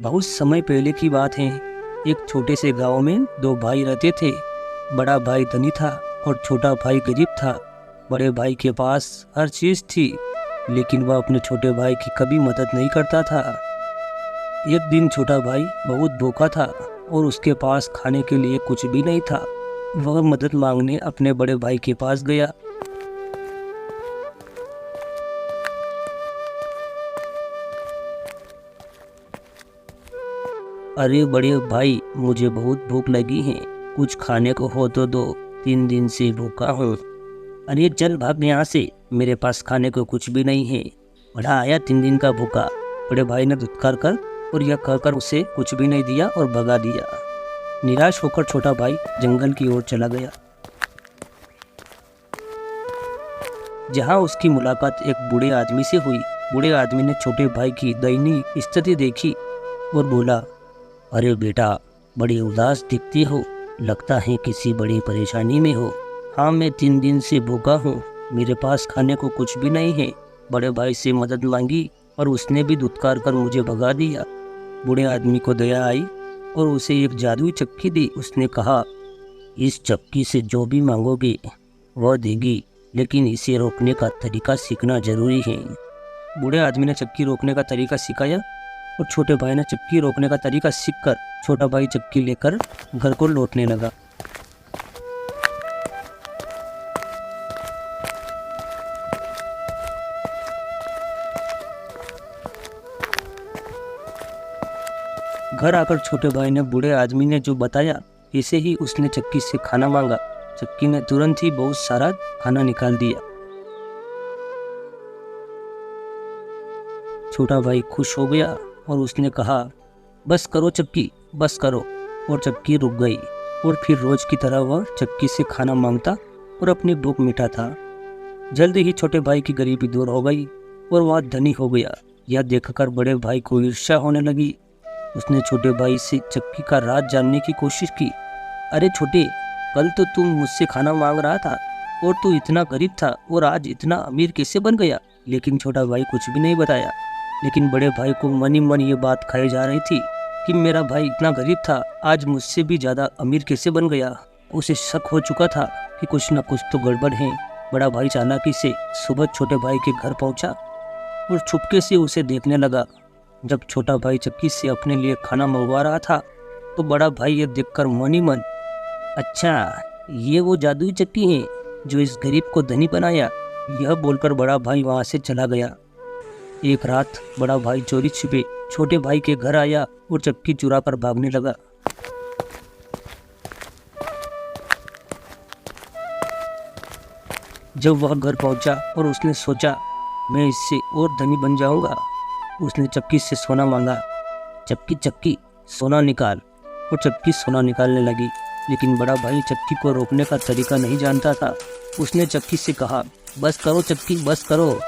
बहुत समय पहले की बात है। एक छोटे से गांव में दो भाई रहते थे। बड़ा भाई धनी था और छोटा भाई गरीब था। बड़े भाई के पास हर चीज थी, लेकिन वह अपने छोटे भाई की कभी मदद नहीं करता था। एक दिन छोटा भाई बहुत भूखा था और उसके पास खाने के लिए कुछ भी नहीं था। वह मदद मांगने अपने बड़े भाई के पास गया। अरे बड़े भाई, मुझे बहुत भूख लगी है, कुछ खाने को हो तो दो, 3 दिन से भूखा हूँ। अरे चल भाग यहाँ से, मेरे पास खाने को कुछ भी नहीं है। बड़ा आया 3 दिन का भूखा। बड़े भाई ने धुतकार कर और यह कहकर उसे कुछ भी नहीं दिया और भगा दिया। निराश होकर छोटा भाई जंगल की ओर चला गया, जहाँ उसकी मुलाकात एक बूढ़े आदमी से हुई। बूढ़े आदमी ने छोटे भाई की दयनीय स्थिति देखी और बोला, अरे बेटा, बड़ी उदास दिखती हो, लगता है किसी बड़ी परेशानी में हो। हाँ, मैं 3 दिन से भूखा हूँ, मेरे पास खाने को कुछ भी नहीं है। बड़े भाई से मदद मांगी और उसने भी धुतकार कर मुझे भगा दिया। बूढ़े आदमी को दया आई और उसे एक जादुई चक्की दी। उसने कहा, इस चक्की से जो भी मांगोगे वह देगी, लेकिन इसे रोकने का तरीका सीखना जरूरी है। बूढ़े आदमी ने चक्की रोकने का तरीका सिखाया और छोटे भाई ने चक्की रोकने का तरीका सीखकर छोटा भाई चक्की लेकर घर को लौटने लगा। घर आकर छोटे भाई ने बूढ़े आदमी ने जो बताया, ऐसे ही उसने चक्की से खाना मांगा। चक्की ने तुरंत ही बहुत सारा खाना निकाल दिया। छोटा भाई खुश हो गया और उसने कहा, बस करो चक्की, बस करो। और चक्की रुक गई और फिर रोज की तरह वह चक्की से खाना मांगता और अपनी भूख मिटा था। जल्दी ही छोटे भाई की गरीबी दूर हो गई और वह धनी हो गया। यह देखकर बड़े भाई को ईर्ष्या होने लगी। उसने छोटे भाई से चक्की का राज जानने की कोशिश की। अरे छोटे, कल तो तुम मुझसे खाना मांग रहा था और तू इतना गरीब था, और आज इतना अमीर कैसे बन गया? लेकिन छोटा भाई कुछ भी नहीं बताया। लेकिन बड़े भाई को मन ही मन ये बात खाई जा रही थी कि मेरा भाई इतना गरीब था, आज मुझसे भी ज़्यादा अमीर कैसे बन गया। उसे शक हो चुका था कि कुछ न कुछ तो गड़बड़ है। बड़ा भाई चालाकी से सुबह छोटे भाई के घर पहुंचा और छुपके से उसे देखने लगा। जब छोटा भाई चक्की से अपने लिए खाना मंगवा रहा था तो बड़ा भाई ये देखकर मन ही मन, अच्छा, ये वो जादुई चक्की है जो इस गरीब को धनी बनाया। यह बोलकर बड़ा भाई वहां से चला गया। एक रात बड़ा भाई चोरी छिपे छोटे भाई के घर आया और चक्की चुरा कर भागने लगा। जब वह घर पहुंचा और उसने सोचा, मैं इससे और धनी बन जाऊंगा, उसने चक्की से सोना मांगा। चक्की चक्की सोना निकाल। और चक्की सोना निकालने लगी, लेकिन बड़ा भाई चक्की को रोकने का तरीका नहीं जानता था। उसने चक्की से कहा, बस करो चक्की, बस करो।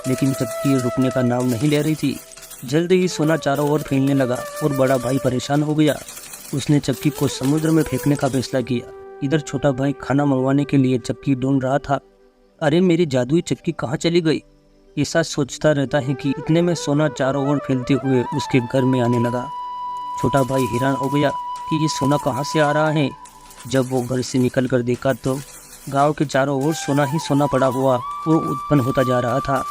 लेकिन चक्की रुकने का नाम नहीं ले रही थी। जल्दी ही सोना चारों ओर फैलने लगा और बड़ा भाई परेशान हो गया। उसने चक्की को समुद्र में फेंकने का फैसला किया। इधर छोटा भाई खाना मंगवाने के लिए चक्की ढूंढ रहा था। अरे मेरी जादुई चक्की कहाँ चली गई? ऐसा सोचता रहता है कि इतने में सोना चारों ओर फैलते हुए उसके घर में आने लगा। छोटा भाई हैरान हो गया कि ये सोना कहाँ से आ रहा है। जब वो घर से निकल कर देखा तो गांव के चारों ओर सोना ही सोना पड़ा हुआ और उत्पन्न होता जा रहा था।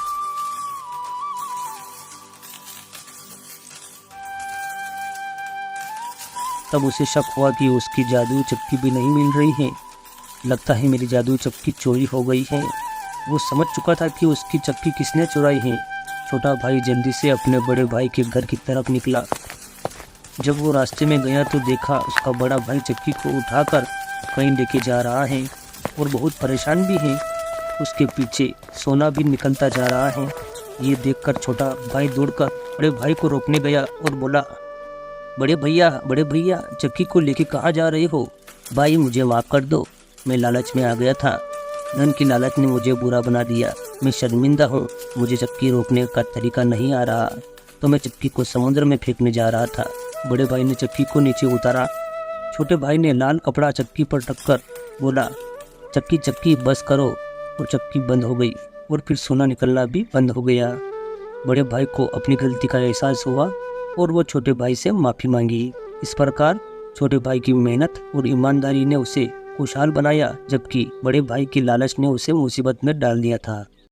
तब उसे शक हुआ कि उसकी जादुई चक्की भी नहीं मिल रही है। लगता है मेरी जादुई चक्की चोरी हो गई है। वो समझ चुका था कि उसकी चक्की किसने चुराई है। छोटा भाई जल्दी से अपने बड़े भाई के घर की तरफ निकला। जब वो रास्ते में गया तो देखा उसका बड़ा भाई चक्की को उठाकर कहीं लेके जा रहा है और बहुत परेशान भी है। उसके पीछे सोना भी निकलता जा रहा है। ये देखकर छोटा भाई दौड़कर बड़े भाई को रोकने गया और बोला, बड़े भैया, चक्की को लेके कहाँ जा रहे हो? भाई मुझे माफ़ कर दो, मैं लालच में आ गया था। धन की लालच ने मुझे बुरा बना दिया। मैं शर्मिंदा हूँ, मुझे चक्की रोकने का तरीका नहीं आ रहा, तो मैं चक्की को समुद्र में फेंकने जा रहा था। बड़े भाई ने चक्की को नीचे उतारा। छोटे भाई ने लाल कपड़ा चक्की पर रखकर बोला, चक्की चक्की बस करो। और चक्की बंद हो गई और फिर सोना निकलना भी बंद हो गया। बड़े भाई को अपनी गलती का एहसास हुआ और वो छोटे भाई से माफ़ी मांगी। इस प्रकार छोटे भाई की मेहनत और ईमानदारी ने उसे खुशहाल बनाया, जबकि बड़े भाई की लालच ने उसे मुसीबत में डाल दिया था।